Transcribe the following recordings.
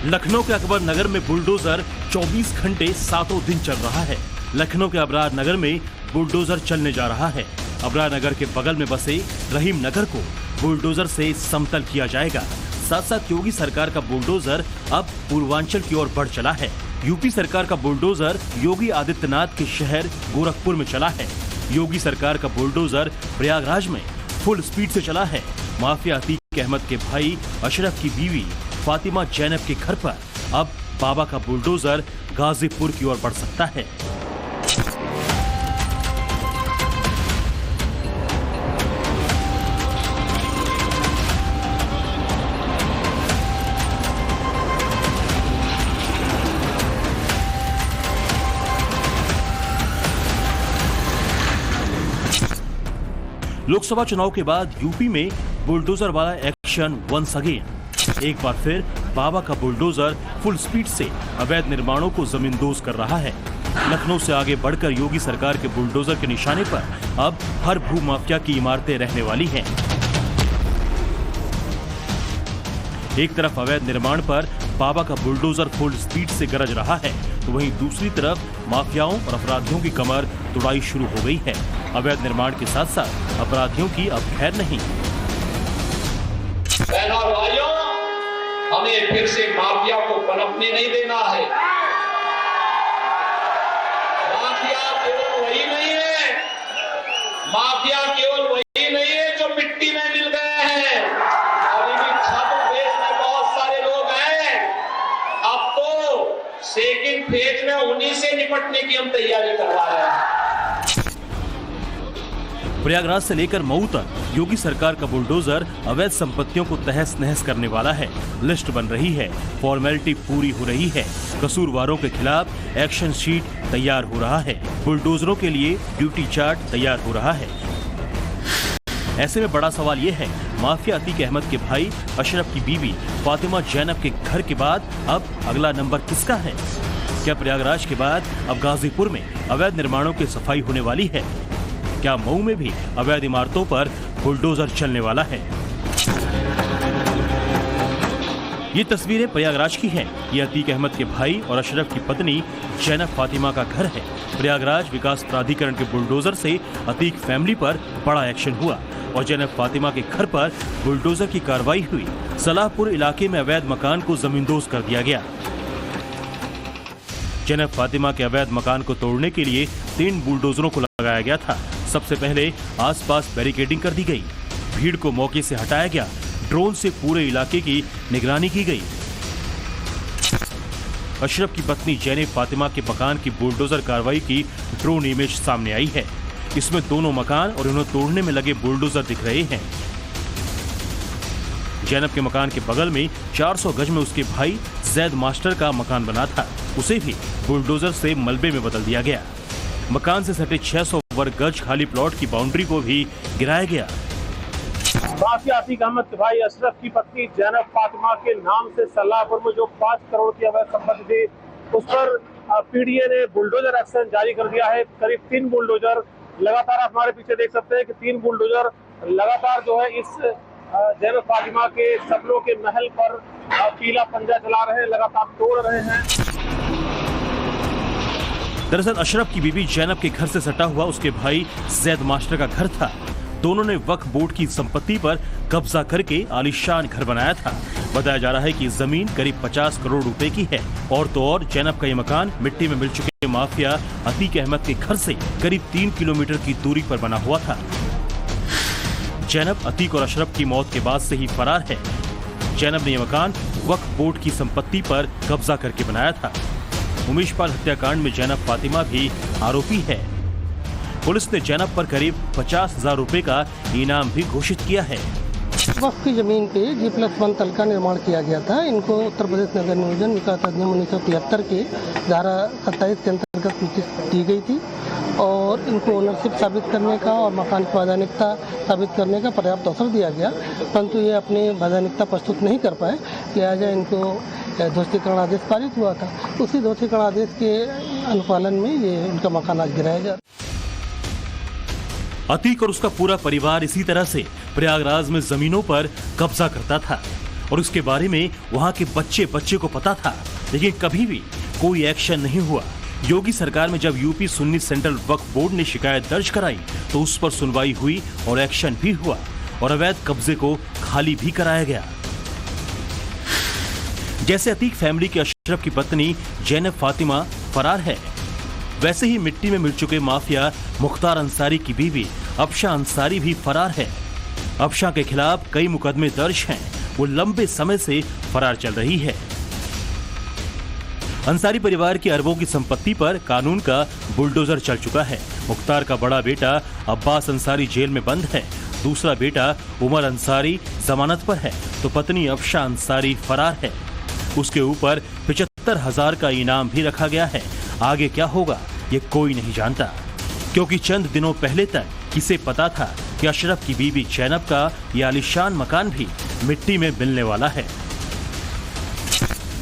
लखनऊ के अकबर नगर में बुलडोजर 24 घंटे सातों दिन चल रहा है। लखनऊ के अबरार नगर में बुलडोजर चलने जा रहा है। अबरार नगर के बगल में बसे रहीम नगर को बुलडोजर से समतल किया जाएगा। साथ साथ योगी सरकार का बुलडोजर अब पूर्वांचल की ओर बढ़ चला है। यूपी सरकार का बुलडोजर योगी आदित्यनाथ के शहर गोरखपुर में चला है। योगी सरकार का बुलडोजर प्रयागराज में फुल स्पीड से चला है। माफिया अतीक अहमद के भाई अशरफ की बीवी फातिमा जैनब के घर पर अब बाबा का बुलडोजर गाजीपुर की ओर बढ़ सकता है। लोकसभा चुनाव के बाद यूपी में बुलडोजर वाला एक्शन वंस अगेन। एक बार फिर बाबा का बुलडोजर फुल स्पीड से अवैध निर्माणों को जमींदोज कर रहा है। लखनऊ से आगे बढ़कर योगी सरकार के बुलडोजर के निशाने पर अब हर भू माफिया की इमारतें रहने वाली हैं। एक तरफ अवैध निर्माण पर बाबा का बुलडोजर फुल स्पीड से गरज रहा है, तो वहीं दूसरी तरफ माफियाओं और अपराधियों की कमर तुड़ाई शुरू हो गई है। अवैध निर्माण के साथ साथ अपराधियों की अब खैर नहीं। बहनों और भाइयों, हमें फिर से माफिया को पनपने नहीं देना है। माफिया केवल वही नहीं है, माफिया केवल वही नहीं है जो मिट्टी में मिल गए हैं। अभी भी छद्म में बहुत सारे लोग हैं। अब तो सेकंड फेज में उन्हीं से निपटने की हम तैयारी करवा रहे हैं। प्रयागराज से लेकर मऊ तक योगी सरकार का बुलडोजर अवैध संपत्तियों को तहस नहस करने वाला है। लिस्ट बन रही है, फॉर्मेलिटी पूरी हो रही है, कसूरवारों के खिलाफ एक्शन शीट तैयार हो रहा है, बुलडोजरों के लिए ड्यूटी चार्ट तैयार हो रहा है। ऐसे में बड़ा सवाल यह है, माफिया अतीक अहमद के भाई अशरफ की बीवी फातिमा जैनब के घर के बाद अब अगला नंबर किसका है? क्या प्रयागराज के बाद अब गाजीपुर में अवैध निर्माणों की सफाई होने वाली है? क्या मऊ में भी अवैध इमारतों पर बुलडोजर चलने वाला है? ये तस्वीरें प्रयागराज की हैं। ये अतीक अहमद के भाई और अशरफ की पत्नी जैनब फातिमा का घर है। प्रयागराज विकास प्राधिकरण के बुलडोजर से अतीक फैमिली पर बड़ा एक्शन हुआ और जैनब फातिमा के घर पर बुलडोजर की कार्रवाई हुई। सलाहपुर इलाके में अवैध मकान को जमींदोज कर दिया गया। जैनब फातिमा के अवैध मकान को तोड़ने के लिए 3 बुलडोजरों को लगाया गया था। सबसे पहले आसपास बैरिकेडिंग कर दी गई, भीड़ को मौके से हटाया गया, ड्रोन से पूरे इलाके की निगरानी की गई। अशरफ की पत्नी जैनब फातिमा के मकान की बुलडोजर कार्रवाई की ड्रोन इमेज सामने आई है। इसमें दोनों मकान और उन्हें तोड़ने में लगे बुलडोजर दिख रहे हैं। जैनब के मकान के बगल में 400 गज में उसके भाई जैद मास्टर का मकान बना था, उसे भी बुलडोजर से मलबे में बदल दिया गया। मकान से सटे 600 वर्ग गज खाली प्लॉट की बाउंड्री को भी गिराया गया। माफिया अतीक अहमद के भाई अशरफ की पत्नी जैनब फातिमा के नाम से सलाहपुर में जो 5 करोड़ की अवैध संपत्ति थी, उस पर पीडीए ने बुलडोजर एक्शन जारी कर दिया है। करीब 3 बुलडोजर लगातार, आप हमारे पीछे देख सकते हैं कि 3 बुलडोजर लगातार जो है इस जैनब फातिमा के सपनों के महल पर पीला पंजा चला रहे हैं, लगातार तोड़ रहे हैं। दरअसल अशरफ की बीवी जैनब के घर से सटा हुआ उसके भाई जैद मास्टर का घर था। दोनों ने वक्फ बोर्ड की संपत्ति पर कब्जा करके आलीशान घर बनाया था। बताया जा रहा है कि जमीन करीब 50 करोड़ रुपए की है। और तो और जैनब का ये मकान मिट्टी में मिल चुके माफिया अतीक अहमद के घर से करीब 3 किलोमीटर की दूरी पर बना हुआ था। जैनब अतीक और अशरफ की मौत के बाद से ही फरार है। जैनब ने यह मकान वक्फ बोर्ड की संपत्ति पर कब्जा करके बनाया था। उमेशपाल हत्याकांड में जैनब फातिमा भी आरोपी है। पुलिस ने जैनब पर करीब 50,000 रुपए का इनाम भी घोषित किया है। वक्फ की जमीन पे G+1 तल का निर्माण किया गया था। इनको उत्तर प्रदेश नगर नियोजन विकास अधिनियम 1973 के धारा 27 के अंतर्गत नोटिस दी गई थी और इनको ओनरशिप साबित करने का और मकान की वैधानिकता साबित करने का पर्याप्त अवसर दिया गया, परंतु ये अपनी वैधानिकता प्रस्तुत नहीं कर पाए, लिहाजा इनको ध्वस्तीकरण आदेश पारित हुआ था। उसी ध्वस्तीकरण आदेश के अनुपालन में ये उनका मकान आज गिराया गया। अतीक और उसका पूरा परिवार इसी तरह से प्रयागराज में जमीनों पर कब्जा करता था और उसके बारे में वहां के बच्चे बच्चे को पता था, लेकिन कभी भी कोई एक्शन नहीं हुआ। योगी सरकार में जब यूपी सुन्नी सेंट्रल वक्फ बोर्ड ने शिकायत दर्ज कराई तो उस पर सुनवाई हुई और एक्शन भी हुआ और अवैध कब्जे को खाली भी कराया गया। जैसे अतीक फैमिली के अशरफ की पत्नी जैनब फातिमा फरार है, वैसे ही मिट्टी में मिल चुके माफिया मुख्तार अंसारी की बीवी अफशा अंसारी भी फरार है। अफशा के खिलाफ कई मुकदमे दर्ज हैं, वो लंबे समय से फरार चल रही है। अंसारी परिवार की अरबों की संपत्ति पर कानून का बुलडोजर चल चुका है। मुख्तार का बड़ा बेटा अब्बास अंसारी जेल में बंद है, दूसरा बेटा उमर अंसारी जमानत पर है, तो पत्नी अफशा अंसारी फरार है। उसके ऊपर 75,000 का इनाम भी रखा गया है। आगे क्या होगा ये कोई नहीं जानता, क्योंकि चंद दिनों पहले तक किसे पता था कि अशरफ की बीवी जैनब का ये आलीशान मकान भी मिट्टी में मिलने वाला है।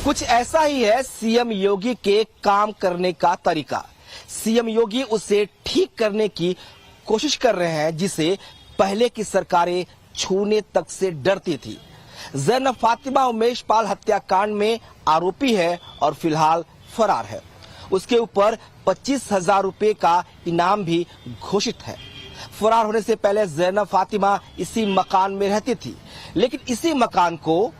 कुछ ऐसा ही है सीएम योगी के काम करने का तरीका। सीएम योगी उसे ठीक करने की कोशिश कर रहे हैं जिसे पहले की सरकारें छूने तक से डरती थी। जैनब फातिमा उमेश पाल हत्याकांड में आरोपी है और फिलहाल फरार है। उसके ऊपर 25,000 रुपए का इनाम भी घोषित है। फरार होने से पहले जैनब फातिमा इसी मकान में रहती थी, लेकिन इसी मकान को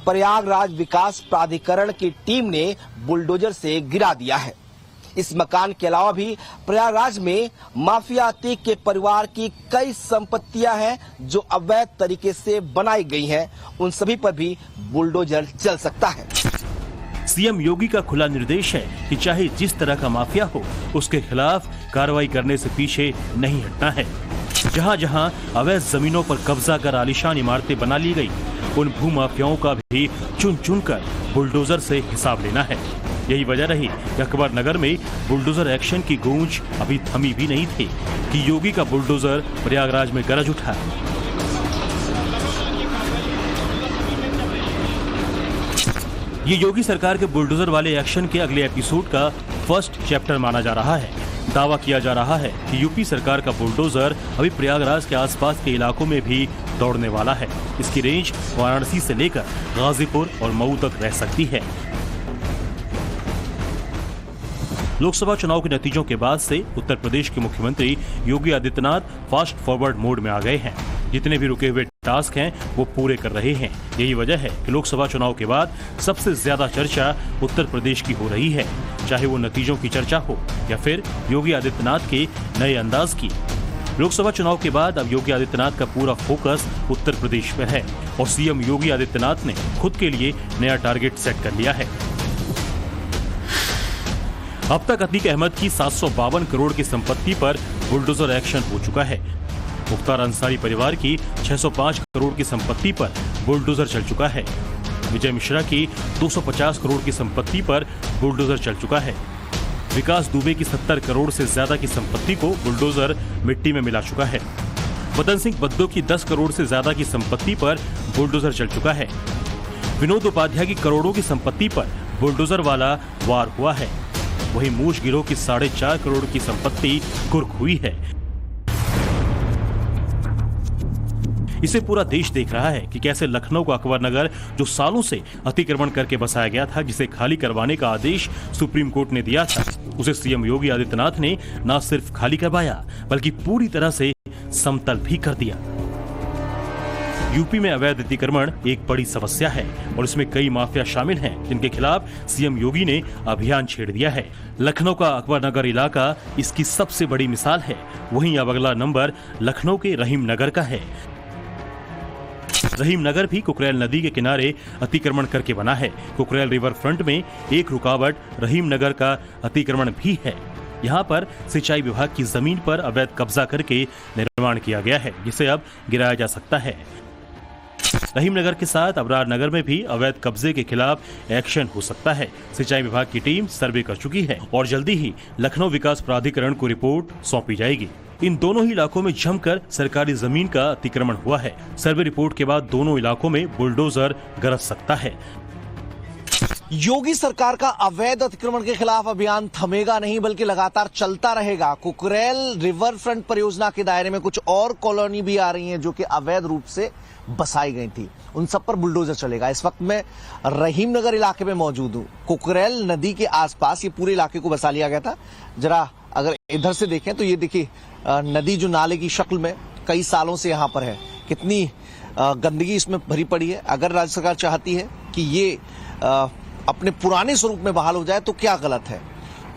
प्रयागराज विकास प्राधिकरण की टीम ने बुलडोजर से गिरा दिया है। इस मकान के अलावा भी प्रयागराज में माफिया अतीक के परिवार की कई संपत्तियां हैं जो अवैध तरीके से बनाई गई हैं। उन सभी पर भी बुलडोजर चल सकता है। सीएम योगी का खुला निर्देश है कि चाहे जिस तरह का माफिया हो, उसके खिलाफ कार्रवाई करने से पीछे नहीं हटना है। जहां जहां अवैध जमीनों पर कब्जा कर आलीशान इमारतें बना ली गई, उन भूमाफियाओं का भी चुन चुन कर बुलडोजर से हिसाब लेना है। यही वजह रही कि अकबर नगर में बुलडोजर एक्शन की गूंज अभी थमी भी नहीं थी कि योगी का बुलडोजर प्रयागराज में गरज उठा। ये योगी सरकार के बुलडोजर वाले एक्शन के अगले एपिसोड का फर्स्ट चैप्टर माना जा रहा है। दावा किया जा रहा है कि यूपी सरकार का बुलडोजर अभी प्रयागराज के आसपास के इलाकों में भी दौड़ने वाला है। इसकी रेंज वाराणसी से लेकर गाजीपुर और मऊ तक रह सकती है। लोकसभा चुनाव के नतीजों के बाद से उत्तर प्रदेश के मुख्यमंत्री Yogi Adityanath fast forward mode में आ गए हैं। जितने भी रुके हुए टास्क हैं वो पूरे कर रहे हैं। यही वजह है कि लोकसभा चुनाव के बाद सबसे ज्यादा चर्चा उत्तर प्रदेश की हो रही है, चाहे वो नतीजों की चर्चा हो या फिर योगी आदित्यनाथ के नए अंदाज की। लोकसभा चुनाव के बाद अब योगी आदित्यनाथ का पूरा फोकस उत्तर प्रदेश पर है और सीएम योगी आदित्यनाथ ने खुद के लिए नया टारगेट सेट कर लिया है। अब तक अतीक अहमद की 752 करोड़ की संपत्ति पर बुलडोजर एक्शन हो चुका है। मुख्तार अंसारी परिवार की 605 करोड़ की संपत्ति पर बुलडोजर चल चुका है। विजय मिश्रा की 250 करोड़ की संपत्ति पर बुलडोजर चल चुका है। विकास दुबे की 70 करोड़ से ज्यादा की संपत्ति को बुलडोजर मिट्टी में मिला चुका है। मदन सिंह बद्दो की 10 करोड़ से ज्यादा की संपत्ति पर बुलडोजर चल चुका है। विनोद उपाध्याय की करोड़ों की संपत्ति पर बुलडोजर वाला वार हुआ है। वहीं मूश गिरोह की 4.5 करोड़ की संपत्ति कुर्क हुई है। इसे पूरा देश देख रहा है कि कैसे लखनऊ का अकबर नगर, जो सालों से अतिक्रमण करके बसाया गया था, जिसे खाली करवाने का आदेश सुप्रीम कोर्ट ने दिया था, उसे सीएम योगी आदित्यनाथ ने न सिर्फ खाली करवाया बल्कि पूरी तरह से समतल भी कर दिया। यूपी में अवैध अतिक्रमण एक बड़ी समस्या है और इसमें कई माफिया शामिल हैं, जिनके खिलाफ सीएम योगी ने अभियान छेड़ दिया है। लखनऊ का अकबर नगर इलाका इसकी सबसे बड़ी मिसाल है। वहीं अब अगला नंबर लखनऊ के रहीम नगर का है। रहीम नगर भी कुकरेल नदी के किनारे अतिक्रमण करके बना है। कुकरेल रिवर फ्रंट में एक रुकावट रहीम नगर का अतिक्रमण भी है। यहाँ पर सिंचाई विभाग की जमीन पर अवैध कब्जा करके निर्माण किया गया है, जिसे अब गिराया जा सकता है। रहीम नगर के साथ अबरार नगर में भी अवैध कब्जे के खिलाफ एक्शन हो सकता है। सिंचाई विभाग की टीम सर्वे कर चुकी है और जल्दी ही लखनऊ विकास प्राधिकरण को रिपोर्ट सौंपी जाएगी। इन दोनों ही इलाकों में जमकर सरकारी जमीन का अतिक्रमण हुआ है। सर्वे रिपोर्ट के बाद दोनों इलाकों में बुलडोजर गरज सकता है। योगी सरकार का अवैध अतिक्रमण के खिलाफ अभियान थमेगा नहीं बल्कि लगातार चलता रहेगा। कुकरेल रिवर फ्रंट परियोजना के दायरे में कुछ और कॉलोनी भी आ रही हैं जो कि अवैध रूप से बसाई गई थी, उन सब पर बुलडोजर चलेगा। इस वक्त मैं रहीम नगर इलाके में मौजूद हूँ। कुकरेल नदी के आसपास ये पूरे इलाके को बसा लिया गया था। जरा अगर इधर से देखें तो ये देखिए नदी जो नाले की शक्ल में कई सालों से यहाँ पर है, कितनी गंदगी इसमें भरी पड़ी है। अगर राज्य सरकार चाहती है कि ये अपने पुराने स्वरूप में बहाल हो जाए तो क्या गलत है,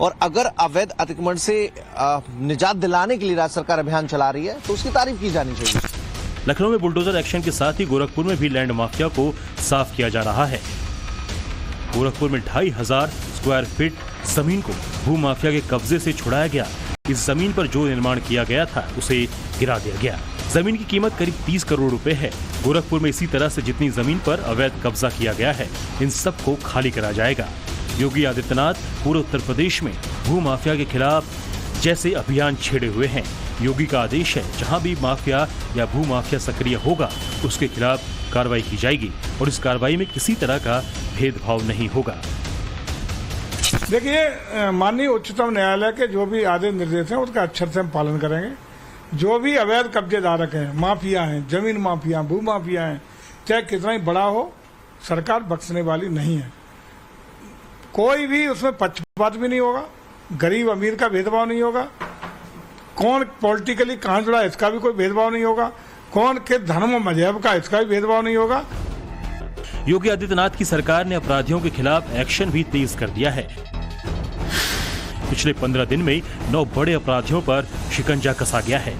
और अगर अवैध अतिक्रमण से निजात दिलाने के लिए राज्य सरकार अभियान चला रही है तो उसकी तारीफ की जानी चाहिए। लखनऊ में बुलडोजर एक्शन के साथ ही गोरखपुर में भी लैंड माफिया को साफ किया जा रहा है। गोरखपुर में 2500 स्क्वायर फीट जमीन को भूमाफिया के कब्जे से छुड़ाया गया। इस जमीन पर जो निर्माण किया गया था उसे गिरा दिया गया। जमीन की कीमत करीब 30 करोड़ रुपए है। गोरखपुर में इसी तरह से जितनी जमीन पर अवैध कब्जा किया गया है, इन सबको खाली करा जाएगा। योगी आदित्यनाथ पूरे उत्तर प्रदेश में भूमाफिया के खिलाफ जैसे अभियान छेड़े हुए हैं। योगी का आदेश है, जहां भी माफिया या भूमाफिया सक्रिय होगा उसके खिलाफ कार्रवाई की जाएगी और इस कार्रवाई में किसी तरह का भेदभाव नहीं होगा। देखिए, माननीय उच्चतम न्यायालय के जो भी आदेश निर्देश हैं उसका अक्षर से हम पालन करेंगे। जो भी अवैध कब्जेदारक हैं, माफिया हैं, जमीन माफिया, भूमाफिया हैं, चाहे कितना ही बड़ा हो, सरकार बख्शने वाली नहीं है। कोई भी उसमें पक्षपात भी नहीं होगा, गरीब अमीर का भेदभाव नहीं होगा, कौन पॉलिटिकली कहाँ जुड़ा इसका भी कोई भेदभाव नहीं होगा, कौन के धर्म मजहब का इसका भी भेदभाव नहीं होगा। योगी आदित्यनाथ की सरकार ने अपराधियों के खिलाफ एक्शन भी तेज कर दिया है। पिछले 15 दिन में 9 बड़े अपराधियों पर शिकंजा कसा गया है।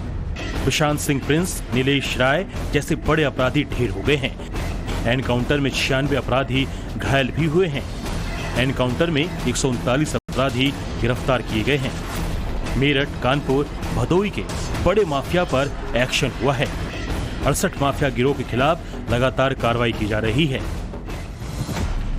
प्रशांत सिंह प्रिंस, नीलेश राय जैसे बड़े अपराधी ढेर हो गए हैं। एनकाउंटर में 96 अपराधी घायल भी हुए हैं। एनकाउंटर में 139 अपराधी गिरफ्तार किए गए हैं। मेरठ, कानपुर, भदोई के बड़े माफिया पर एक्शन हुआ है। 68 माफिया गिरोह के खिलाफ लगातार कार्रवाई की जा रही है।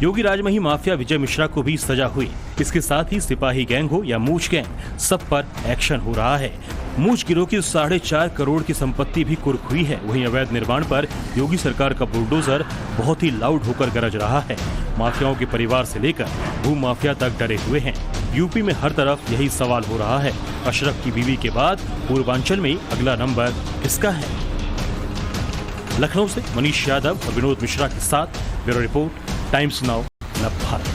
योगी राज में ही माफिया विजय मिश्रा को भी सजा हुई। इसके साथ ही सिपाही गैंग हो या मूछ गैंग, सब पर एक्शन हो रहा है। मूछ गिरोह की 4.5 करोड़ की संपत्ति भी कुर्क हुई है। वहीं अवैध निर्माण पर योगी सरकार का बुलडोजर बहुत ही लाउड होकर गरज रहा है। माफियाओं के परिवार से लेकर भू माफिया तक डरे हुए हैं। यूपी में हर तरफ यही सवाल हो रहा है, अशरफ की बीवी के बाद पूर्वांचल में अगला नंबर किसका है? लखनऊ से मनीष यादव और विनोद मिश्रा के साथ ब्यूरो रिपोर्ट, टाइम्स नाउ, नव भारत।